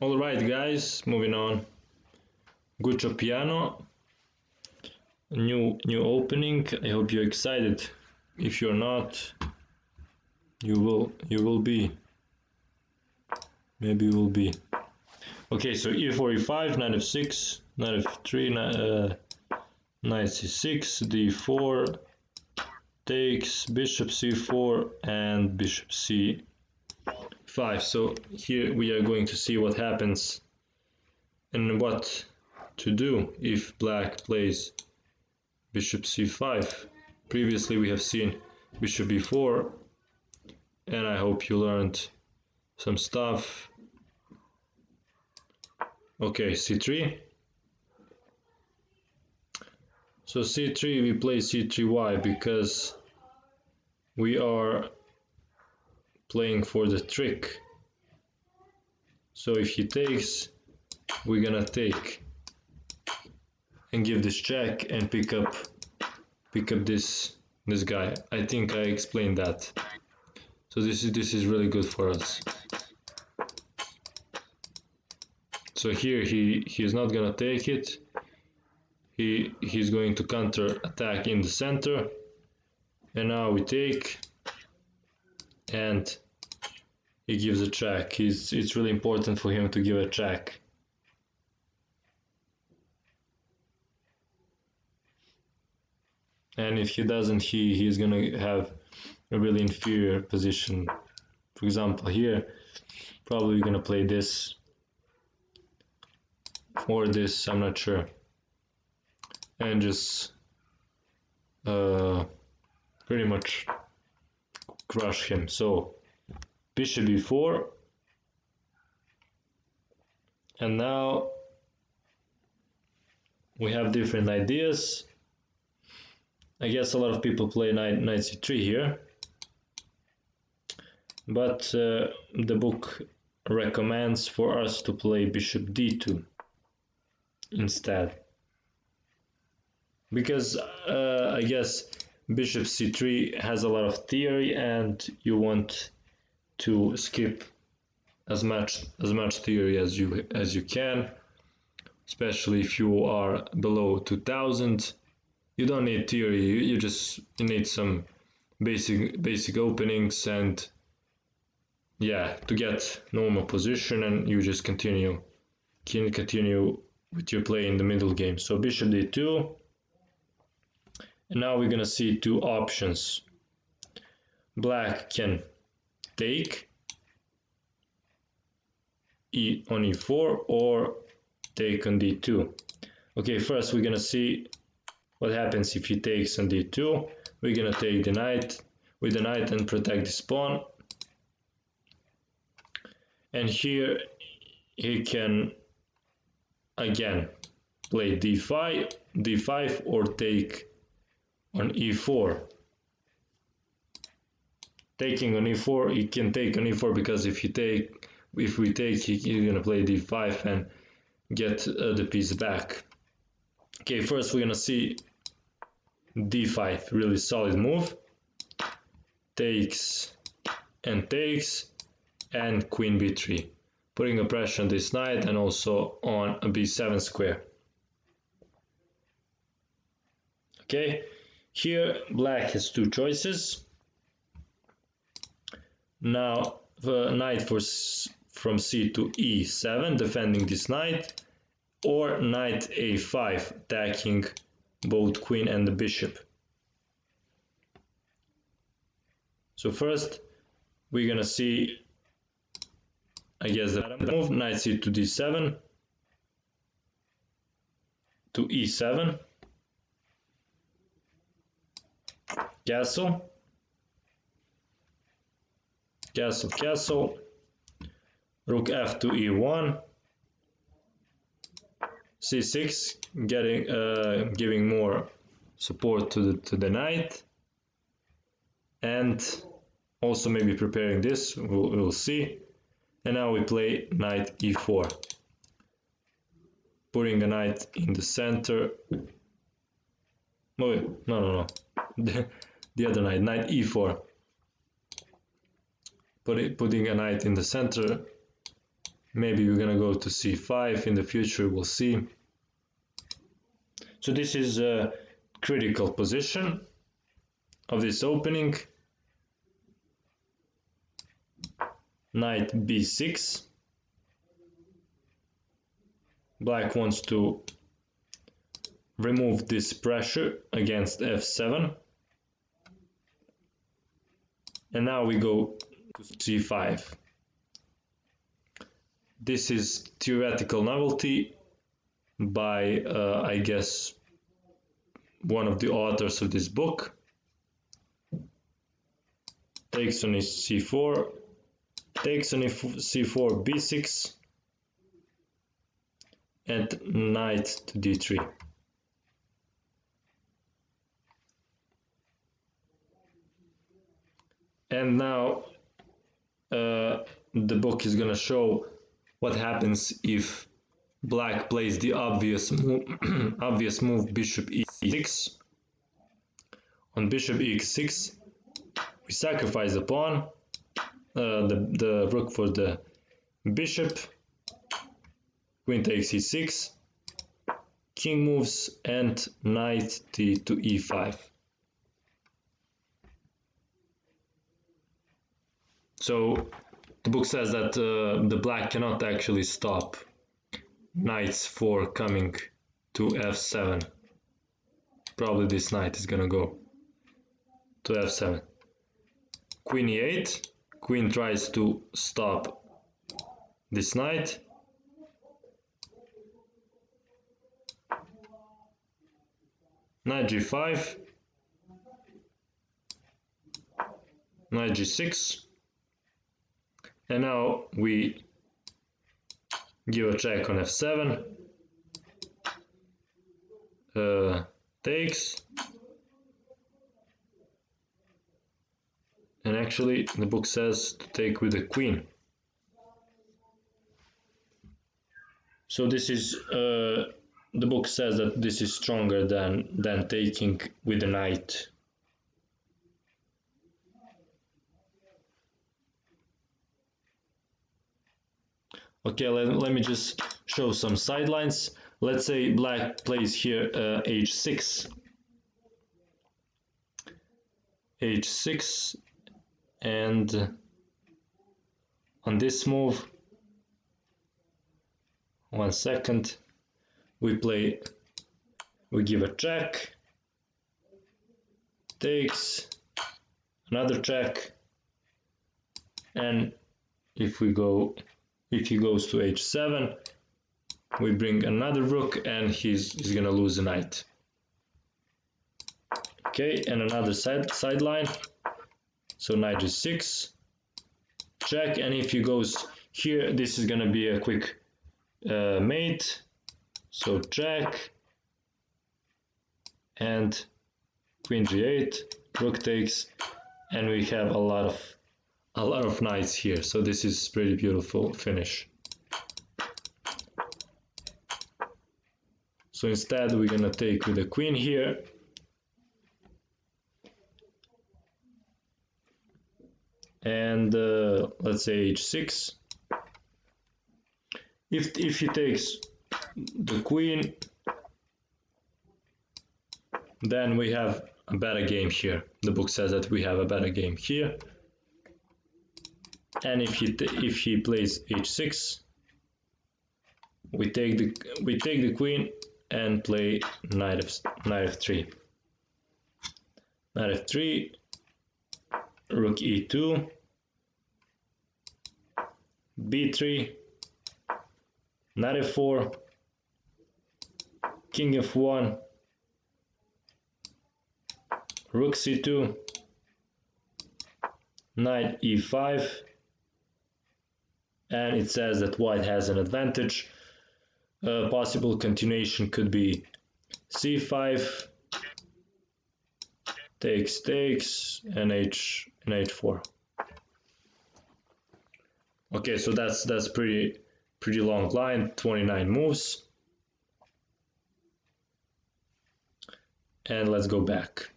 Alright guys, moving on. Giuoco Piano, new opening. I hope you're excited. If you're not, you will be. Maybe you will be. Okay, so e4, e5, knight f6, knight f3, knight c6, d4, takes, bishop c4, and bishop c5. So here we are going to see what happens and what to do if black plays bishop c5. Previously we have seen bishop b4, and I hope you learned some stuff. Okay, c3. So c3, we play c3y because we are playing for the trick. So if he takes, we're gonna take and give this check and pick up this guy. I think I explained that. So this is really good for us. So here he's not gonna take it. He's going to counter attack in the center, and now we take, and he gives a check. It's really important for him to give a check. And if he doesn't, he's gonna have a really inferior position. For example, here probably gonna play this or this, I'm not sure, and just pretty much crush him. So bishop b4, and now we have different ideas. I guess a lot of people play knight c3 here, but the book recommends for us to play bishop d2 instead, because I guess bishop c3 has a lot of theory, and you want to skip as much theory as you can, especially if you are below 2000. You don't need theory, you need some basic openings, and yeah, to get normal position, and you just continue with your play in the middle game. So bishop d2, and now we're gonna see two options. Black can take on e4 or take on d2. Okay, first we're gonna see what happens if he takes on d2. We're gonna take the knight with the knight and protect this pawn. And here he can again play d5 or take on e4. Taking on e4, he can take on e4 because if we take, he's gonna play d5 and get the piece back. Okay, first we're gonna see d5, really solid move. Takes, and queen b3, putting a pressure on this knight and also on a b7 square. Okay, here black has two choices. Now the knight from c to e7, defending this knight, or knight a5, attacking both queen and the bishop. So first we're gonna see, I guess, the move, knight c to d7 to e7, castle, rook f to e1, c6, giving more support to the knight, and also maybe preparing this, we'll see. And now we play knight e4, putting a knight in the center. Oh, no. The other knight e4, putting a knight in the center Maybe we're gonna go to c5 in the future, we'll see. So this is a critical position of this opening. Knight b6. Black wants to remove this pressure against f7. And now we go to c5. This is theoretical novelty by, I guess, one of the authors of this book. Takes on c4, takes on c4, b6, and knight to d3. And now the book is gonna show what happens if black plays the obvious move bishop e6. On bishop e6, we sacrifice the pawn, the rook for the bishop, queen takes e6, king moves, and knight to e5. So the book says that the black cannot actually stop knights for coming to f7. Probably this knight is gonna go to f7. Queen e8, queen tries to stop this knight. Knight g5, knight g6, and now we give a check on f7, takes, and actually the book says to take with the queen. So this is, the book says that this is stronger than taking with the knight. Okay, let me just show some sidelines. Let's say black plays here h6. h6, and on this move, 1 second, we give a check, takes, another check, and if he goes to h7, we bring another rook, and he's gonna lose a knight. Okay, and another sideline. So knight g6, check, and if he goes here, this is gonna be a quick mate. So check, and queen g8, rook takes, and we have a lot of knights here. So this is pretty beautiful finish. So instead we're gonna take with the queen here. And let's say h6. If he takes the queen, then we have a better game here. The book says that we have a better game here. And if he plays h6, we take the queen and play knight f3. Knight f3, rook e2, b3, knight f4, king f1, rook c2, knight e5, and it says that white has an advantage. A possible continuation could be c5, takes, and h4. Okay, so that's pretty long line, 29 moves. And let's go back.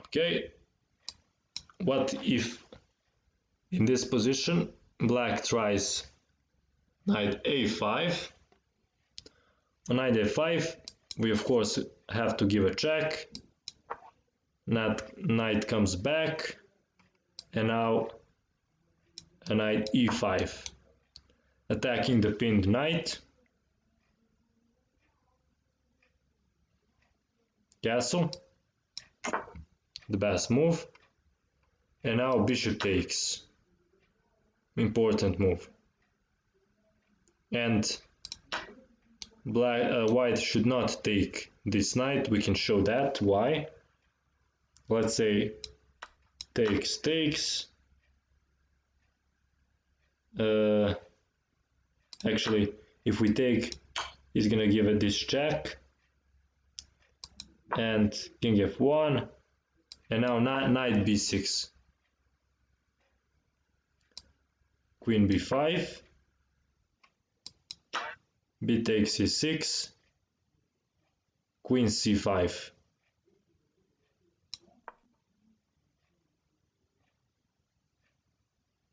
Okay, what if in this position black tries knight a5? On knight a5 we of course have to give a check. Knight comes back, and now a knight e5, attacking the pinned knight. Castle, the best move, and now bishop takes, important move. And white should not take this knight. We can show that. Why? Let's say takes. Actually, if we take, he's gonna give it this check, and king f1, and now knight b6, queen b5, b takes c6, queen c5.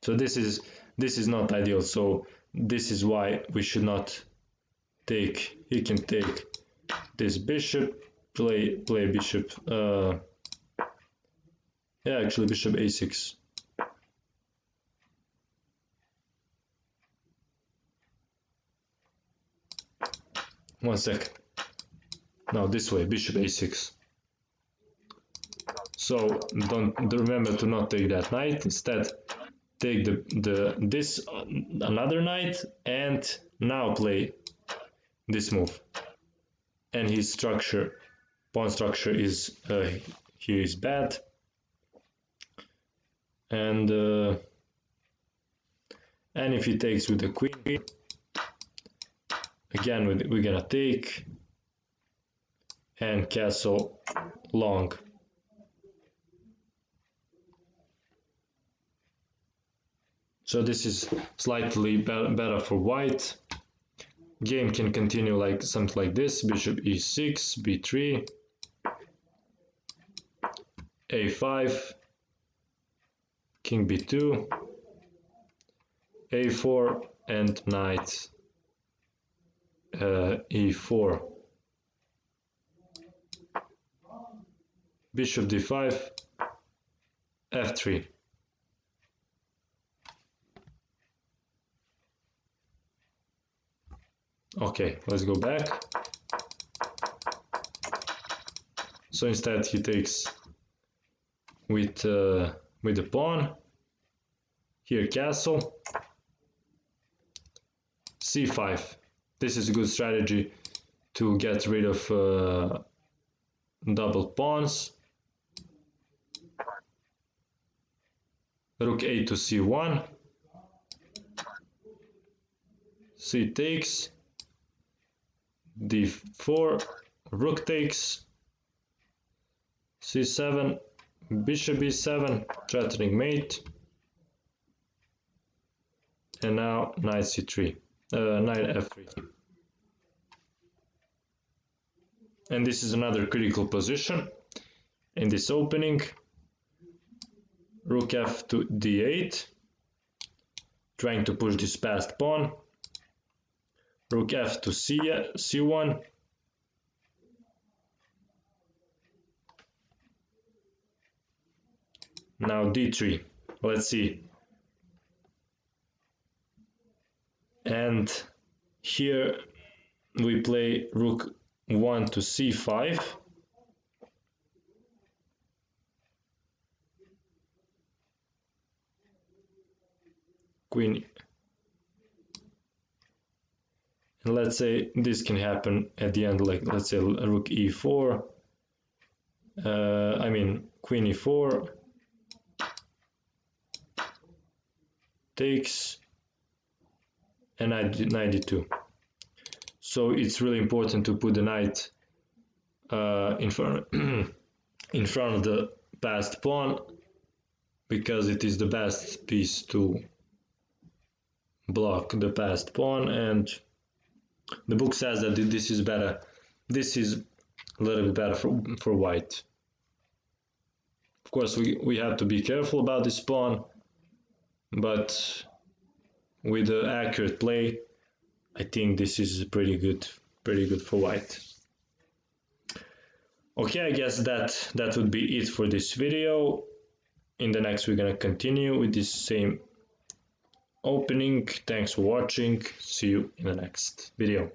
So this is not ideal. So this is why we should not take. He can take this bishop, play bishop. Yeah, actually bishop a6. One second. Now this way, bishop a6. So don't remember to not take that knight. Instead, take this another knight, and now play this move. And his structure, pawn structure is here is bad. And if he takes with the queen, again we're gonna take and castle long. So this is slightly better for white. Game can continue like something like this: bishop e6, b3, a5, king b2, a4, and knight e4, bishop d5, f3. Okay, let's go back. So instead he takes with the pawn. Here castle, c5. This is a good strategy to get rid of double pawns. Rook a to c1. C takes. d4, rook takes, c7, bishop e7, threatening mate, and now knight c3, knight f3. And this is another critical position in this opening. Rook f to d8, trying to push this passed pawn. Rook f to c1. Now d3. Let's see. And here we play rook 1 to c5. Queen. And let's say this can happen at the end, like let's say rook e4. Queen e4 takes, and knight d2. So it's really important to put the knight in front in front of the passed pawn, because it is the best piece to block the passed pawn. And the book says that this is better. This is a little bit better for white. Of course, we have to be careful about this pawn, but with the accurate play, I think this is pretty good for white. Okay, I guess that would be it for this video. In the next, we're gonna continue with this same opening. Thanks for watching. See you in the next video.